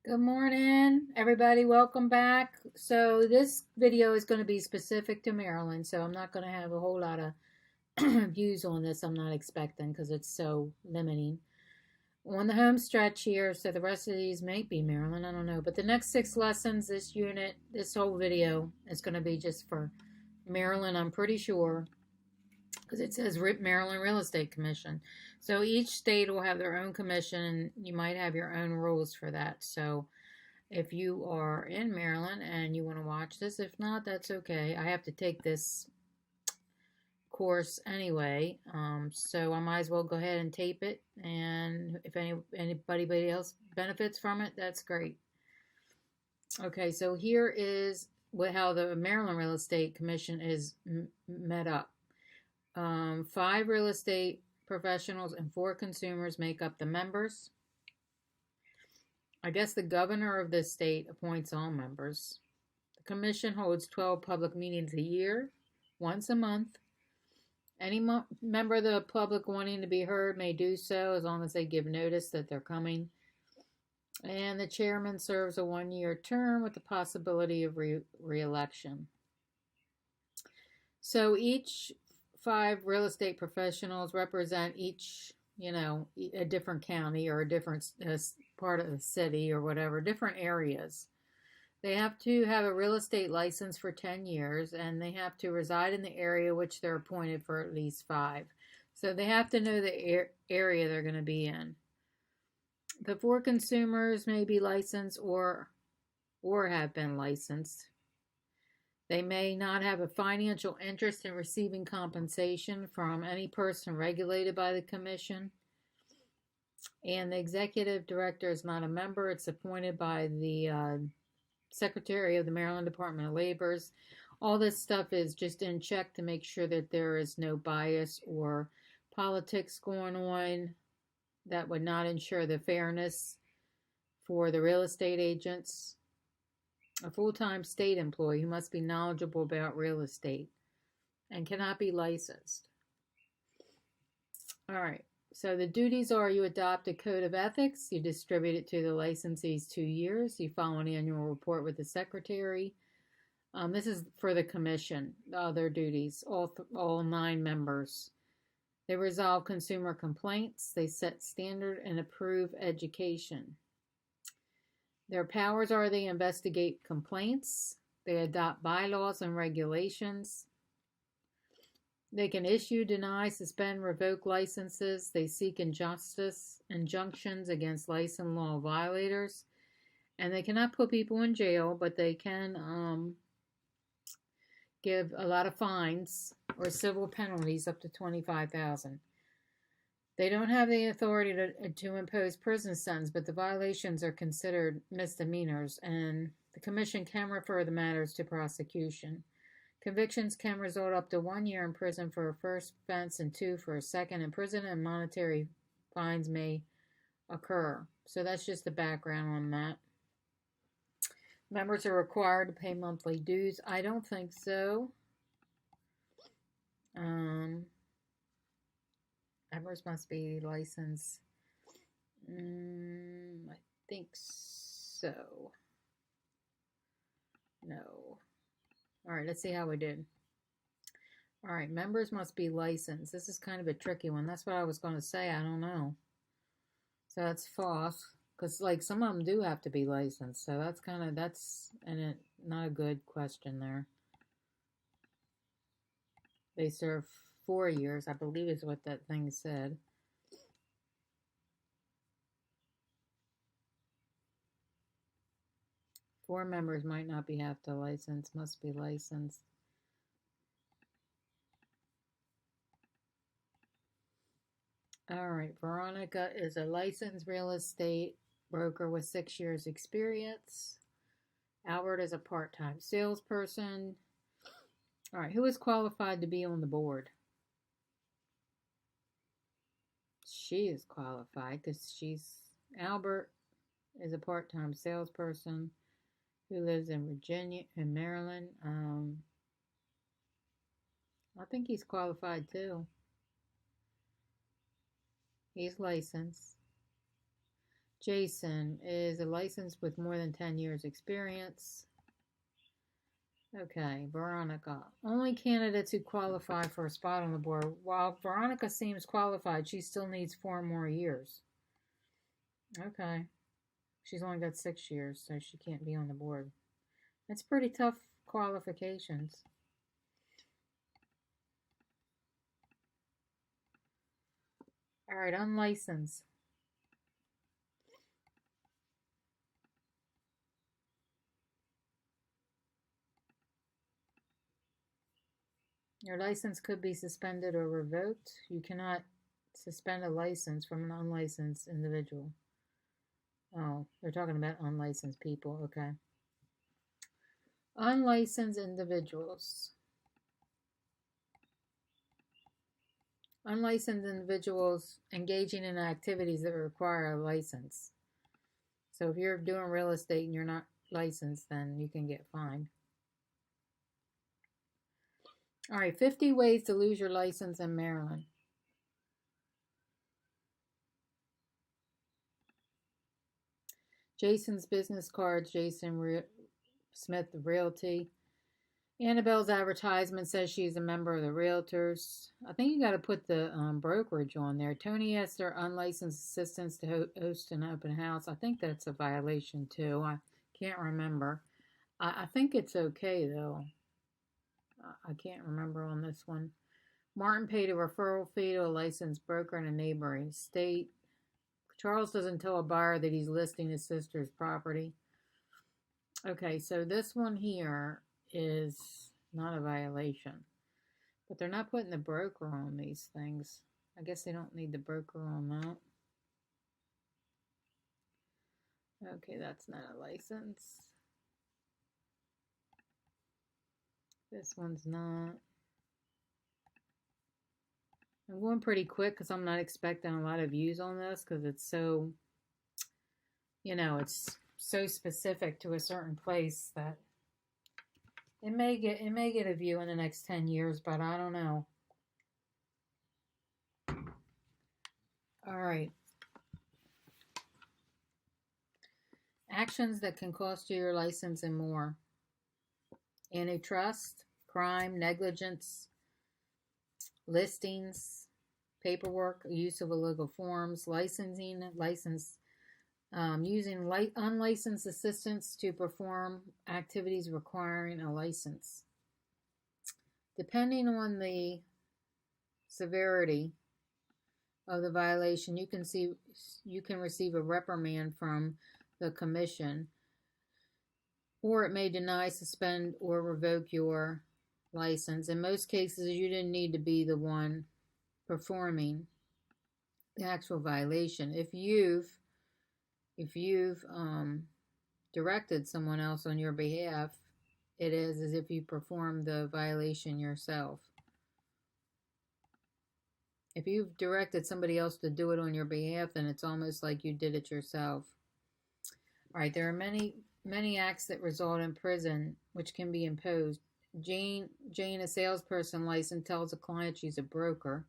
Good morning, everybody. Welcome back. So this video is going to be specific to Maryland, so I'm not going to have a whole lot of views on this. I'm not expecting because it's so limiting. On the home stretch here, so the rest of these may be Maryland, I don't know. But the next 6 lessons, this unit, this whole video is going to be just for Maryland, I'm pretty sure, because it says Maryland Real Estate Commission. So each state will have their own commission, and you might have your own rules for that. So if you are in Maryland and you want to watch this, if not, that's okay. I have to take this course anyway, so I might as well go ahead and tape it. And if anybody else benefits from it, that's great. Okay, so here is how the Maryland Real Estate Commission is met up. 5 real estate professionals and 4 consumers make up the members. I guess the governor of the state appoints all members. The commission holds 12 public meetings a year, once a month. Any member of the public wanting to be heard may do so as long as they give notice that they're coming. And the chairman serves a 1-year term with the possibility of re-election. So each 5 real estate professionals represent each, a different county or a different part of the city or whatever, different areas. They have to have a real estate license for 10 years, and they have to reside in the area which they're appointed for at least 5. So they have to know the area they're going to be in. The 4 consumers may be licensed or have been licensed. They may not have a financial interest in receiving compensation from any person regulated by the commission. And the executive director is not a member. It's appointed by the Secretary of the Maryland Department of Labor. All this stuff is just in check to make sure that there is no bias or politics going on that would not ensure the fairness for the real estate agents. A full-time state employee who must be knowledgeable about real estate and cannot be licensed. All right. So the duties are: you adopt a code of ethics, you distribute it to the licensees 2 years, you file an annual report with the secretary. This is for the commission, their duties, all 9 members. They resolve consumer complaints, they set standard and approve education. Their powers are: they investigate complaints, they adopt bylaws and regulations, they can issue, deny, suspend, revoke licenses. They seek injunctions against license law violators. And they cannot put people in jail, but they can give a lot of fines or civil penalties up to $25,000. They don't have the authority to impose prison sentence, but the violations are considered misdemeanors, and the commission can refer the matters to prosecution. Convictions can result up to 1 year in prison for a first offense and 2 for a second. Imprisonment and monetary fines may occur. So that's just the background on that. Members are required to pay monthly dues. I don't think so. Members must be licensed. I think so. No. All right, let's see how we did. All right, members must be licensed. This is kind of a tricky one. That's what I was going to say. I don't know. So that's false, because some of them do have to be licensed. So that's not a good question there. They serve 4 years, I believe is what that thing said. Four members might not have to license, must be licensed. All right, Veronica is a licensed real estate broker with 6 years experience. Albert is a part-time salesperson. All right, who is qualified to be on the board? She is qualified because Albert is a part-time salesperson who lives in Maryland. I think he's qualified too. He's licensed. Jason is a licensed with more than 10 years experience. Okay, Veronica. Only candidates who qualify for a spot on the board. While Veronica seems qualified, she still needs 4 more years. Okay. She's only got 6 years, so she can't be on the board. That's pretty tough qualifications. All right, unlicensed. Your license could be suspended or revoked. You cannot suspend a license from an unlicensed individual. Oh, they're talking about unlicensed people. Okay. Unlicensed individuals. Unlicensed individuals engaging in activities that require a license. So if you're doing real estate and you're not licensed, then you can get fined. All right, 50 ways to lose your license in Maryland. Jason's business cards, Jason Smith Realty. Annabelle's advertisement says she's a member of the Realtors. I think you got to put the brokerage on there. Tony asked their unlicensed assistants to host an open house. I think that's a violation too. I can't remember. I think it's okay though. I can't remember on this one. Martin paid a referral fee to a licensed broker in a neighboring state. Charles doesn't tell a buyer that he's listing his sister's property. Okay, so this one here is not a violation. But they're not putting the broker on these things. I guess they don't need the broker on that. Okay, that's not a license. This one's not. I'm going pretty quick because I'm not expecting a lot of views on this because it's so, it's so specific to a certain place that it may get a view in the next 10 years, but I don't know. All right. Actions that can cost you your license and more. Antitrust, crime, negligence, listings, paperwork, use of illegal forms, licensing, using unlicensed assistants to perform activities requiring a license. Depending on the severity of the violation, you can receive a reprimand from the commission, or it may deny, suspend, or revoke your license. In most cases, you didn't need to be the one performing the actual violation. If you've directed someone else on your behalf, it is as if you performed the violation yourself. If you've directed somebody else to do it on your behalf, then it's almost like you did it yourself. All right, there are many acts that result in prison which can be imposed. Jane, a salesperson license, tells a client she's a broker.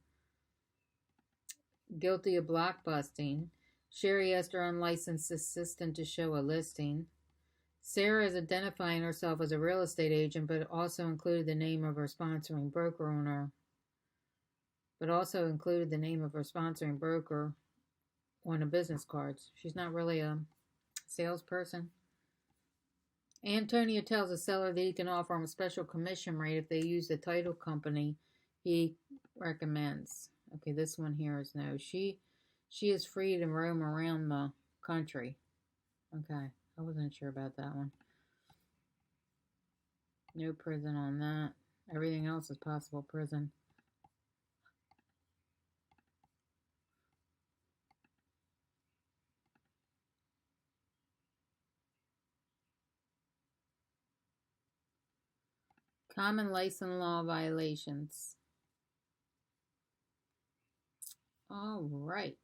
Guilty of blockbusting. Sherry asked her unlicensed assistant to show a listing. Sarah is identifying herself as a real estate agent, but also included the name of her sponsoring broker on the business cards. She's not really a salesperson. Antonio tells a seller that he can offer him a special commission rate if they use the title company he recommends. Okay, this one here is no. She is free to roam around the country. Okay, I wasn't sure about that one. No prison on that. Everything else is possible prison. Common license law violations. All right.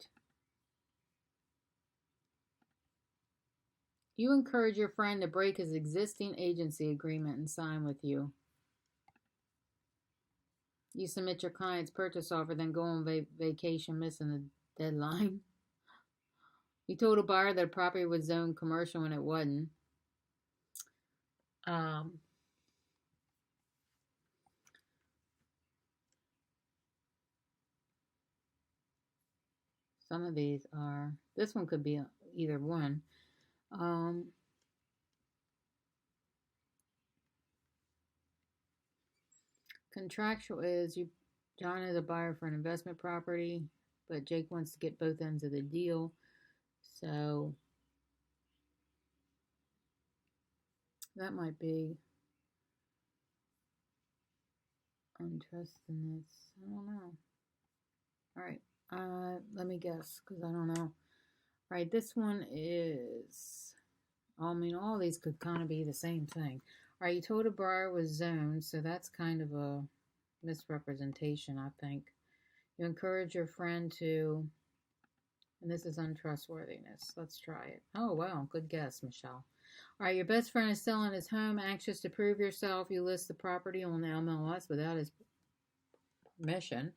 You encourage your friend to break his existing agency agreement and sign with you. You submit your client's purchase offer, then go on vacation missing the deadline. He told a buyer that a property was zoned commercial and it wasn't. Um, some of these are, this one could be either one. Contractual is John is a buyer for an investment property, but Jake wants to get both ends of the deal. So that might be untrustedness. I don't know. All right. Let me guess because I don't know. All right. This one is, I mean, all these could kind of be the same thing. All right. You told a buyer was zoned, so that's kind of a misrepresentation, I think. You encourage your friend to, and this is untrustworthiness. Let's try it. Oh, wow. Good guess, Michelle. All right. Your best friend is selling his home, anxious to prove yourself. You list the property on the MLS without his permission.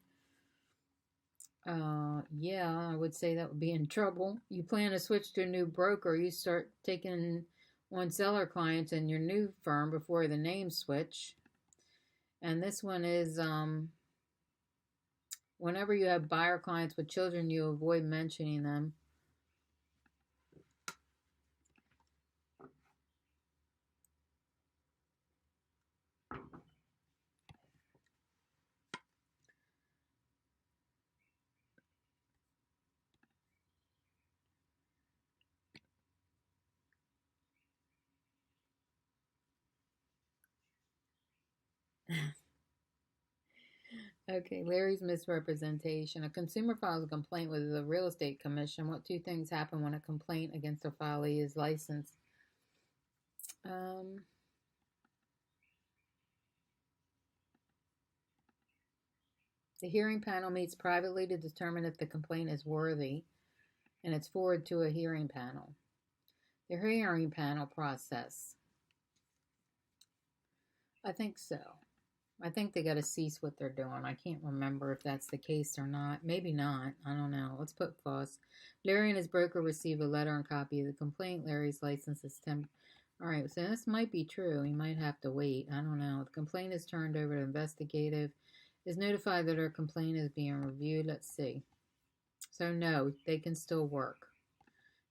Yeah, I would say that would be in trouble. You plan to switch to a new broker. You start taking one seller clients in your new firm before the name switch. And this one is, whenever you have buyer clients with children, you avoid mentioning them. Okay, Larry's misrepresentation. A consumer files a complaint with the real estate commission. What two things happen when a complaint against a filee is licensed? The hearing panel meets privately to determine if the complaint is worthy, and it's forwarded to a hearing panel. The hearing panel process. I think so. I think they got to cease what they're doing. I can't remember if that's the case or not. Maybe not. I don't know. Let's put false. Larry and his broker receive a letter and copy of the complaint. Larry's license is temp. All right, so this might be true. He might have to wait. I don't know. The complaint is turned over to investigative. Is notified that her complaint is being reviewed. Let's see. So no, they can still work,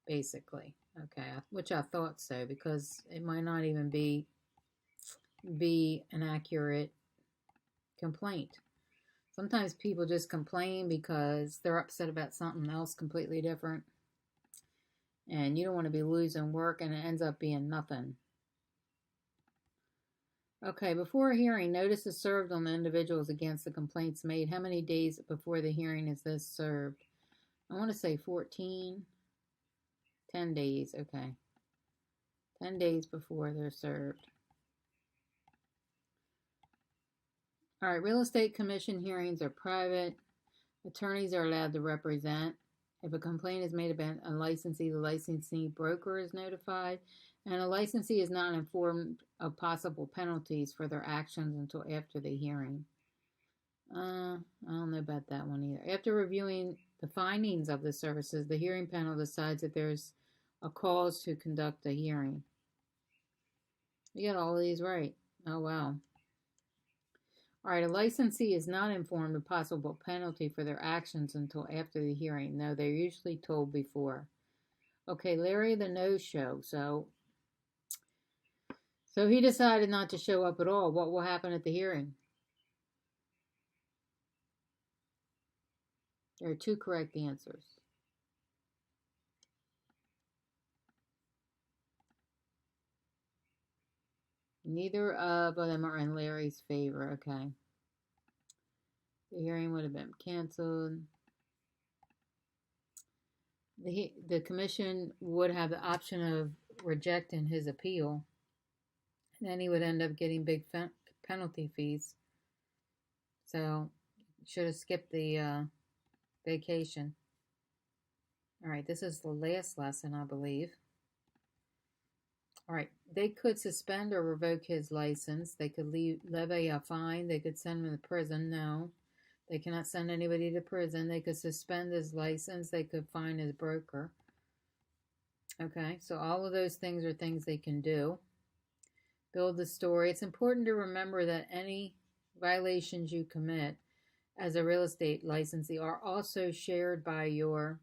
basically. Okay, which I thought so because it might not even be an accurate complaint. Sometimes people just complain because they're upset about something else completely different. And you don't want to be losing work and it ends up being nothing. Okay, before a hearing, notice is served on the individuals against the complaints made. How many days before the hearing is this served? I want to say 14. 10 days, okay. 10 days before they're served. All right, real estate commission hearings are private. Attorneys are allowed to represent. If a complaint is made about a licensee, the licensee broker is notified, and a licensee is not informed of possible penalties for their actions until after the hearing. I don't know about that one either. After reviewing the findings of the services, the hearing panel decides if there's a cause to conduct a hearing. You got all of these right. Oh, wow. All right, a licensee is not informed of possible penalty for their actions until after the hearing. No, they're usually told before. Okay, Larry the no-show. So he decided not to show up at all. What will happen at the hearing? There are two correct answers. Neither of them are in Larry's favor. Okay. The hearing would have been canceled. The commission would have the option of rejecting his appeal. And then he would end up getting big penalty fees. So should have skipped the vacation. All right, this is the last lesson, I believe. All right, they could suspend or revoke his license. They could levy a fine. They could send him to prison. No, they cannot send anybody to prison. They could suspend his license. They could fine his broker. Okay, so all of those things are things they can do. Build the story. It's important to remember that any violations you commit as a real estate licensee are also shared by your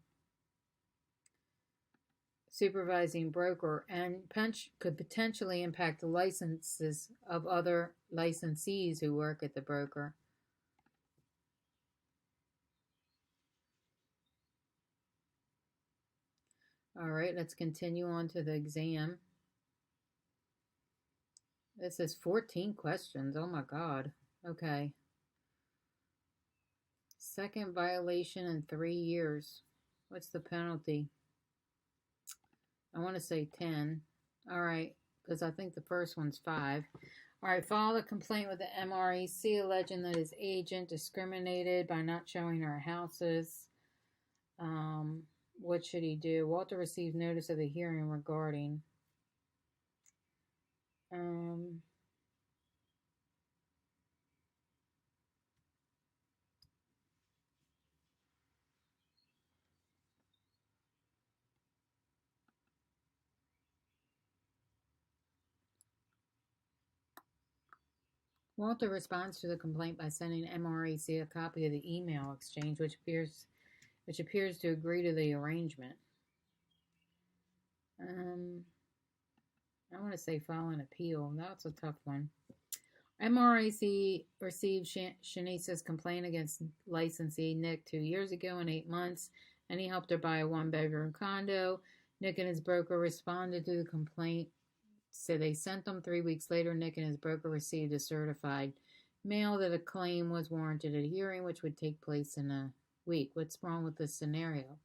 supervising broker and could potentially impact the licenses of other licensees who work at the broker. All right, let's continue on to the exam. This is 14 questions. Oh my God. Okay. Second violation in 3 years. What's the penalty? I want to say 10. All right, because I think the first one's 5. All right, file a complaint with the MREC alleging that his agent discriminated by not showing her houses. What should he do? Walter received notice of the hearing regarding. Walter responds to the complaint by sending MREC a copy of the email exchange, which appears to agree to the arrangement. I want to say file an appeal. That's a tough one. MRAC received Shanice's complaint against licensee Nick 2 years ago and 8 months, and he helped her buy a 1-bedroom condo. Nick and his broker responded to the complaint, so they sent them 3 weeks later. Nick and his broker received a certified mail that a claim was warranted at a hearing, which would take place in a week. What's wrong with this scenario?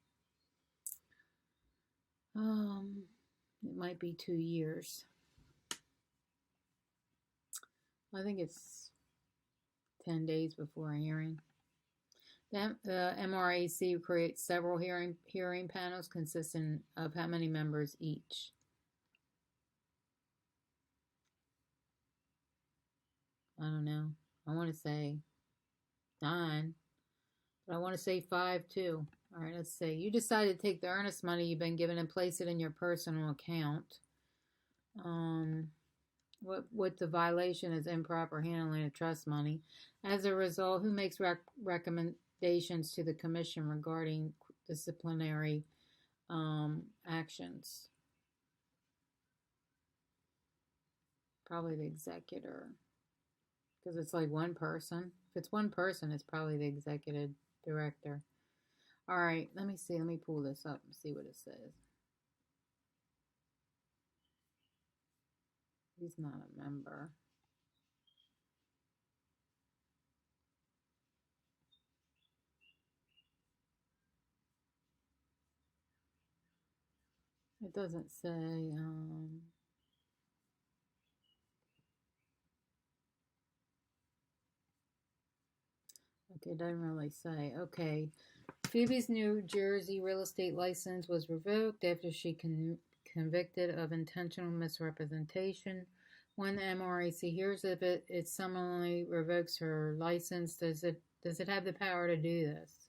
It might be 2 years. I think it's 10 days before a hearing. The MRAC creates several hearing panels consisting of how many members each? I don't know. I want to say 9, but I want to say 5 too. All right, let's see. You decide to take the earnest money you've been given and place it in your personal account. What the violation is improper handling of trust money. As a result, who makes recommendations to the commission regarding disciplinary actions? Probably the executor, because it's like one person. If it's one person, it's probably the executive director. All right, let me see. Let me pull this up and see what it says. He's not a member. It doesn't say. Okay, it doesn't really say. Okay. Phoebe's New Jersey real estate license was revoked after she convicted of intentional misrepresentation. When the MRAC hears of it, it summarily revokes her license. Does it have the power to do this?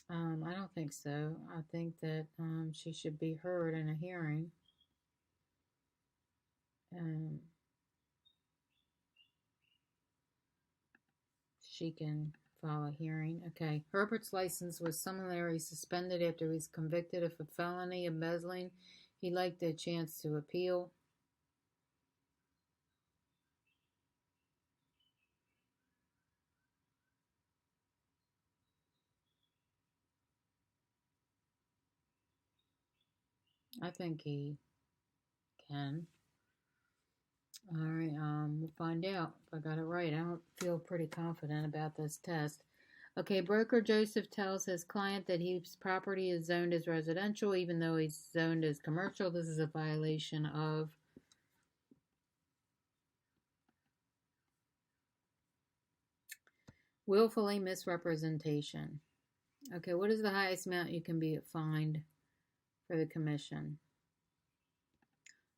I don't think so. I think that she should be heard in a hearing. She can file a hearing. Okay. Herbert's license was summarily suspended after he was convicted of a felony embezzling. He liked a chance to appeal. I think he can. All right, we'll find out if I got it right. I don't feel pretty confident about this test. Okay, broker Joseph tells his client that his property is zoned as residential, even though he's zoned as commercial. This is a violation of willfully misrepresentation. Okay, what is the highest amount you can be fined for the commission?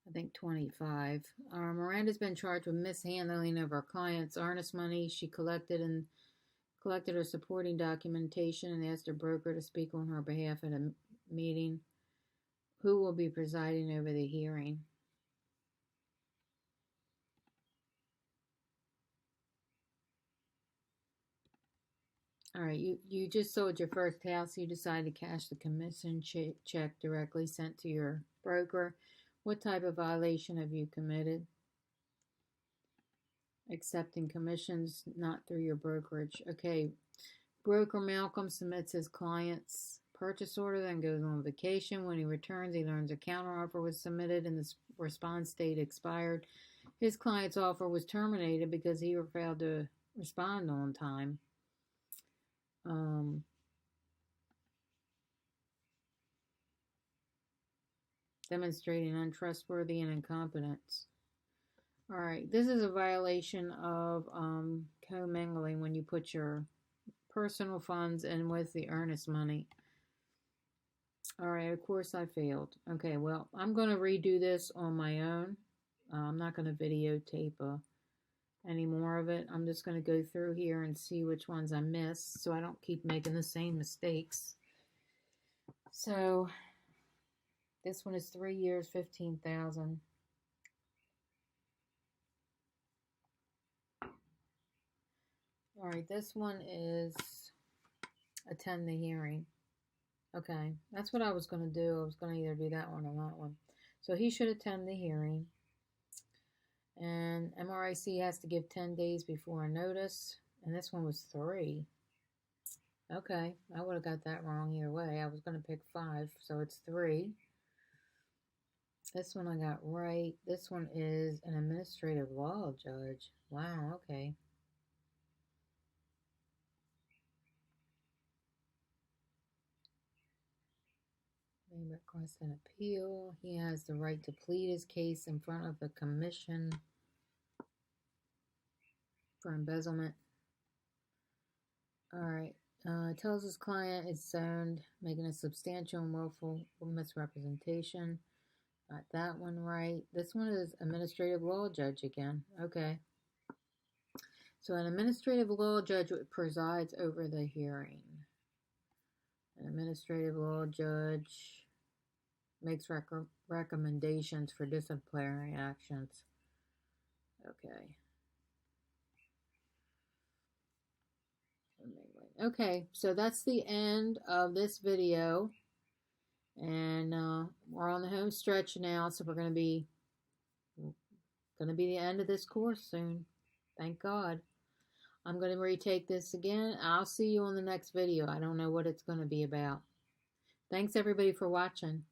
I think 25. Miranda's been charged with mishandling of her client's earnest money. She collected her supporting documentation and asked her broker to speak on her behalf at a meeting. Who will be presiding over the hearing? All right, you just sold your first house. You decided to cash the commission check directly sent to your broker. What type of violation have you committed? Accepting commissions not through your brokerage. Okay, broker Malcolm submits his client's purchase order, then goes on vacation. When he returns, he learns a counteroffer was submitted and the response date expired. His client's offer was terminated because he failed to respond on time. Demonstrating untrustworthy and incompetence. All right, this is a violation of commingling when you put your personal funds in with the earnest money. All right, of course I failed. Okay, well, I'm going to redo this on my own. I'm not going to videotape any more of it. I'm just going to go through here and see which ones I missed so I don't keep making the same mistakes. So this one is 3 years, 15,000. All right, this one is attend the hearing. Okay, that's what I was going to do. I was going to either do that one or that one. So he should attend the hearing. And MRIC has to give 10 days before a notice. And this one was 3. Okay, I would have got that wrong either way. I was going to pick 5, so it's 3. This one I got right. This one is an administrative law judge. Wow, okay. May request an appeal. He has the right to plead his case in front of the commission for embezzlement. All right. Tells his client it's zoned, making a substantial and willful misrepresentation. Got that one right. This one is administrative law judge again. Okay. So an administrative law judge presides over the hearing. An administrative law judge makes recommendations for disciplinary actions. Okay. Okay, so that's the end of this video. And we're on the home stretch now, so we're going to be the end of this course soon. Thank God. I'm going to retake this again. I'll see you on the next video. I don't know what it's going to be about. Thanks everybody for watching.